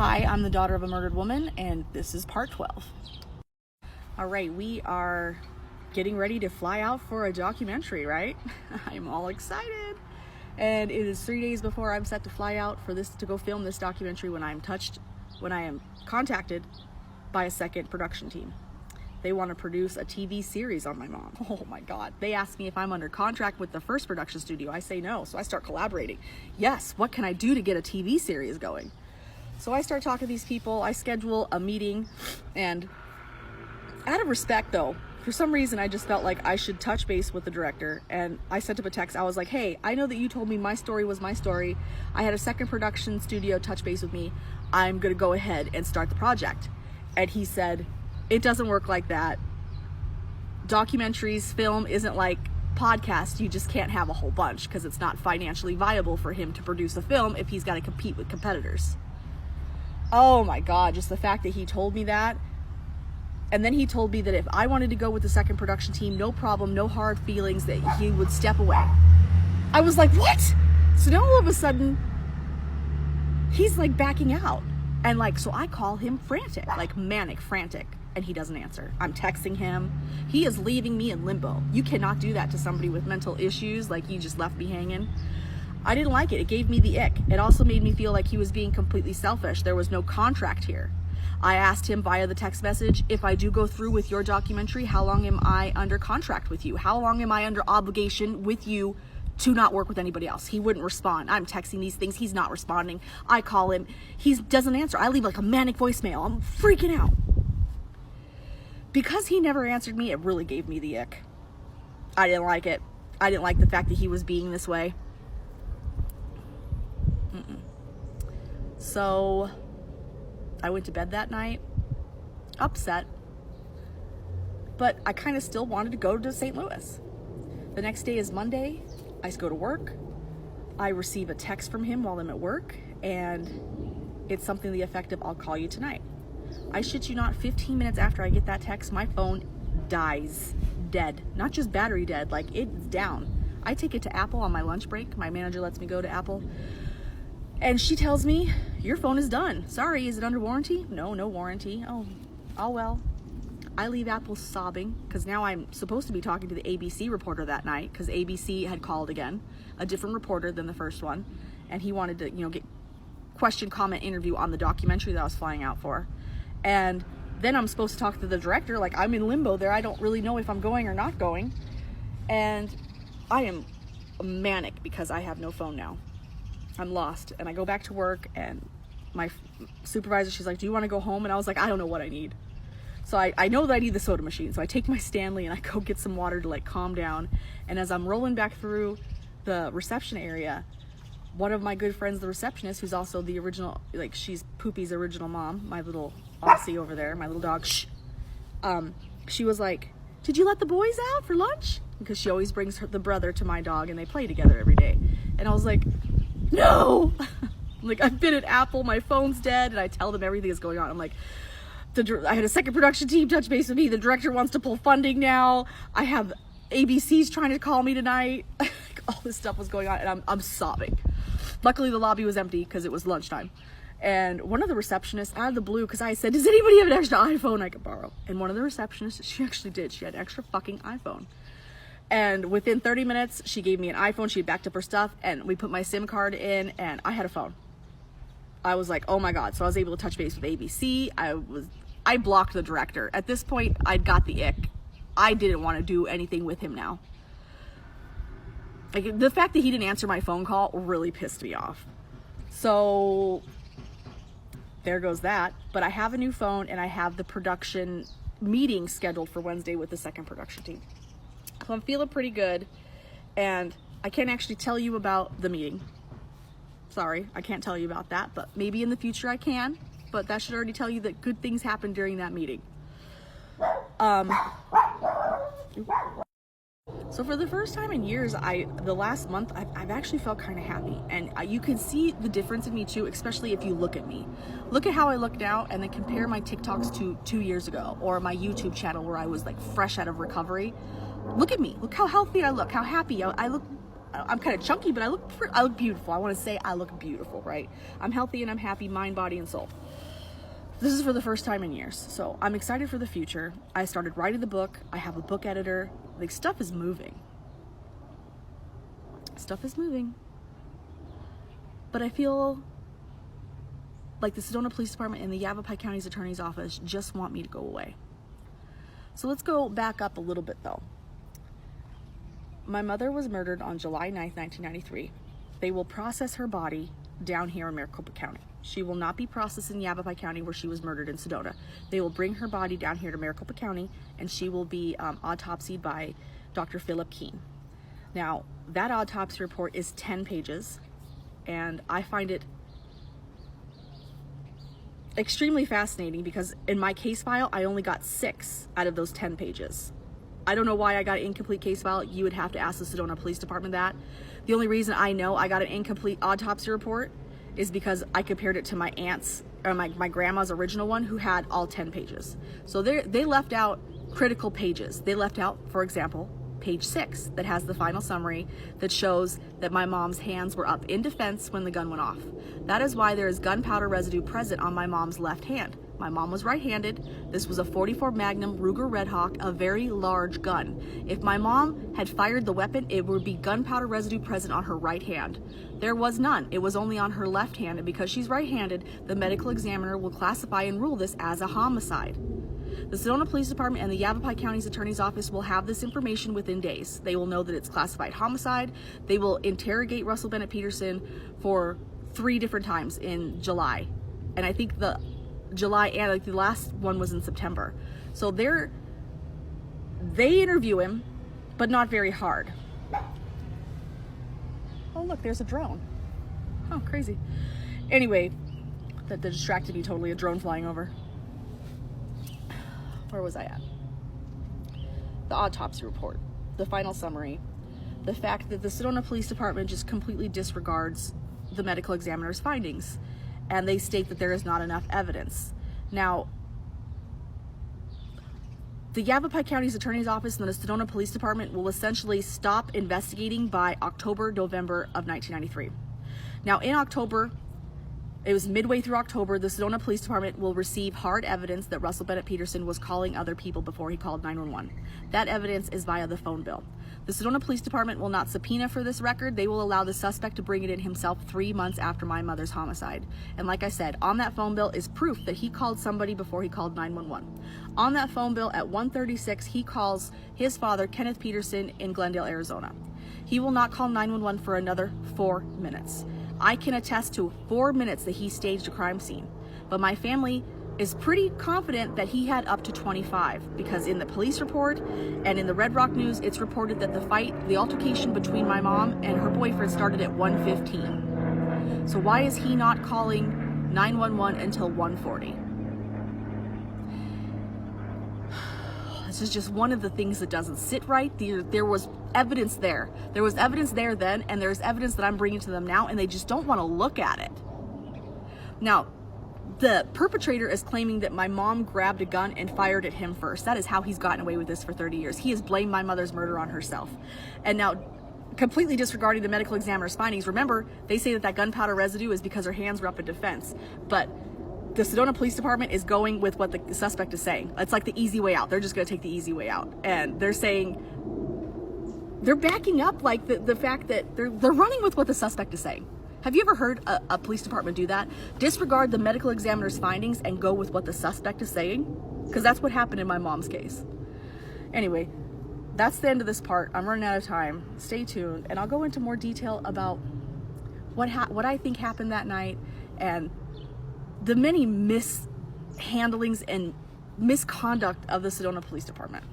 Hi, I'm the daughter of a murdered woman, and this is part 12. All right, we are getting ready to fly out for a documentary, right? I'm all excited. And it is 3 days before I'm set to fly out to go film this documentary when I am contacted by a second production team. They want to produce a TV series on my mom. Oh my God. They asked me if I'm under contract with the first production studio. I say no, so I start collaborating. Yes, what can I do to get a TV series going? So I start talking to these people, I schedule a meeting, and out of respect though, for some reason I just felt like I should touch base with the director, and I sent him a text. I was like, hey, I know that you told me my story was my story. I had a second production studio touch base with me. I'm gonna go ahead and start the project. And he said, it doesn't work like that. Documentaries, film isn't like podcasts. You just can't have a whole bunch because it's not financially viable for him to produce a film if he's got to compete with competitors. Oh my God, just the fact that he told me that. And then he told me that if I wanted to go with the second production team, no problem, no hard feelings, that he would step away. I was like, what? So now all of a sudden, he's like backing out. And like, so I call him frantic, like manic frantic, and he doesn't answer. I'm texting him. He is leaving me in limbo. You cannot do that to somebody with mental issues, like he just left me hanging. I didn't like it. It gave me the ick. It also made me feel like he was being completely selfish. There was no contract here. I asked him via the text message, if I do go through with your documentary, how long am I under contract with you? How long am I under obligation with you to not work with anybody else? He wouldn't respond. I'm texting these things. He's not responding. I call him. He doesn't answer. I leave like a manic voicemail. I'm freaking out. Because he never answered me, it really gave me the ick. I didn't like it. I didn't like the fact that he was being this way. So I went to bed that night, upset, but I kind of still wanted to go to St. Louis. The next day is Monday. I go to work. I receive a text from him while I'm at work, and it's something to the effect of, I'll call you tonight. I shit you not, 15 minutes after I get that text, my phone dies, dead. Not just battery dead, like it's down. I take it to Apple on my lunch break. My manager lets me go to Apple. And she tells me, your phone is done. Sorry, is it under warranty? No, no warranty. Oh well. I leave Apple sobbing because now I'm supposed to be talking to the ABC reporter that night because ABC had called again, a different reporter than the first one. And he wanted to, get question, comment, interview on the documentary that I was flying out for. And then I'm supposed to talk to the director. Like, I'm in limbo there. I don't really know if I'm going or not going. And I am manic because I have no phone now. I'm lost. And I go back to work, and my supervisor, she's like, do you want to go home? And I was like, I don't know what I need. So I know that I need the soda machine. So I take my Stanley and I go get some water to like calm down. And as I'm rolling back through the reception area, one of my good friends, the receptionist, who's also the original, like she's Poopy's original mom, my little Aussie over there, my little dog, she was like, did you let the boys out for lunch? Because she always brings the brother to my dog and they play together every day. And I was like, no. Like, I've been at Apple, my phone's dead, and I tell them everything that's going on. I'm like, I had a second production team touch base with me. The director wants to pull funding now. I have ABC's trying to call me tonight. All this stuff was going on, and I'm sobbing. Luckily, the lobby was empty because it was lunchtime. And one of the receptionists, out of the blue, because I said, does anybody have an extra iPhone I could borrow? And one of the receptionists, she actually did. She had an extra fucking iPhone. And within 30 minutes, she gave me an iPhone. She had backed up her stuff, and we put my SIM card in, and I had a phone. I was like, oh my God. So I was able to touch base with ABC. I blocked the director. At this point, I'd got the ick. I didn't want to do anything with him now. Like, the fact that he didn't answer my phone call really pissed me off. So there goes that. But I have a new phone, and I have the production meeting scheduled for Wednesday with the second production team. So I'm feeling pretty good, and I can't actually tell you about the meeting. Sorry, I can't tell you about that, but maybe in the future I can. But that should already tell you that good things happened during that meeting. So for the first time in years, the last month, I've actually felt kind of happy. And you can see the difference in me too, especially if you look at me. Look at how I look now and then compare my TikToks to 2 years ago, or my YouTube channel where I was like fresh out of recovery. Look at me. Look how healthy I look, how happy I look. I'm kind of chunky, but I look beautiful. I want to say I look beautiful, right? I'm healthy and I'm happy, mind, body, and soul. This is for the first time in years, so I'm excited for the future. I started writing the book. I have a book editor. Like, stuff is moving. Stuff is moving. But I feel like the Sedona Police Department and the Yavapai County's Attorney's Office just want me to go away. So let's go back up a little bit though. My mother was murdered on July 9th, 1993. They will process her body down here in Maricopa County. She will not be processed in Yavapai County where she was murdered in Sedona. They will bring her body down here to Maricopa County and she will be autopsied by Dr. Philip Keene. Now, that autopsy report is 10 pages and I find it extremely fascinating because in my case file, I only got 6 out of those 10 pages. I don't know why I got an incomplete case file. You would have to ask the Sedona Police Department that. The only reason I know I got an incomplete autopsy report is because I compared it to my aunt's or my grandma's original one who had all 10 pages. So they left out critical pages. They left out, for example, page 6 that has the final summary that shows that my mom's hands were up in defense when the gun went off. That is why there is gunpowder residue present on my mom's left hand. My mom was right-handed. This was a .44 Magnum Ruger Red Hawk, a very large gun. If my mom had fired the weapon, it would be gunpowder residue present on her right hand. There was none. It was only on her left hand, and because she's right-handed, the medical examiner will classify and rule this as a homicide. The Sedona Police Department and the Yavapai County's Attorney's Office will have this information within days. They will know that it's classified homicide. They will interrogate Russell Bennett Peterson for 3 different times in July. And I think the July and like the last one was in September. So they interview him, but not very hard. Oh look, there's a drone. Oh, crazy. Anyway, that distracted me totally, a drone flying over. Where was I at? The autopsy report, the final summary, the fact that the Sedona Police Department just completely disregards the medical examiner's findings, and they state that there is not enough evidence. Now, the Yavapai County's Attorney's Office and the Sedona Police Department will essentially stop investigating by October, November of 1993. Now, in October, it was midway through October, the Sedona Police Department will receive hard evidence that Russell Bennett Peterson was calling other people before he called 911. That evidence is via the phone bill. The Sedona Police Department will not subpoena for this record. They will allow the suspect to bring it in himself 3 months after my mother's homicide. And like I said, on that phone bill is proof that he called somebody before he called 911. On that phone bill at 1:36, he calls his father, Kenneth Peterson, in Glendale, Arizona. He will not call 911 for another 4 minutes. I can attest to 4 minutes that he staged a crime scene, but my family is pretty confident that he had up to 25 because in the police report and in the Red Rock News, it's reported that the altercation between my mom and her boyfriend started at 1:15. So why is he not calling 911 until 1:40? This is just one of the things that doesn't sit right. There was evidence there. There was evidence there then, and there's evidence that I'm bringing to them now, and they just don't want to look at it. Now, the perpetrator is claiming that my mom grabbed a gun and fired at him first. That is how he's gotten away with this for 30 years. He has blamed my mother's murder on herself. And now, completely disregarding the medical examiner's findings, remember, they say that gunpowder residue is because her hands were up in defense. But the Sedona Police Department is going with what the suspect is saying. It's like the easy way out. They're just going to take the easy way out. And they're saying, they're backing up like the fact that they're running with what the suspect is saying. Have you ever heard a police department do that? Disregard the medical examiner's findings and go with what the suspect is saying? Because that's what happened in my mom's case. Anyway, that's the end of this part. I'm running out of time. Stay tuned, and I'll go into more detail about what I think happened that night and the many mishandlings and misconduct of the Sedona Police Department.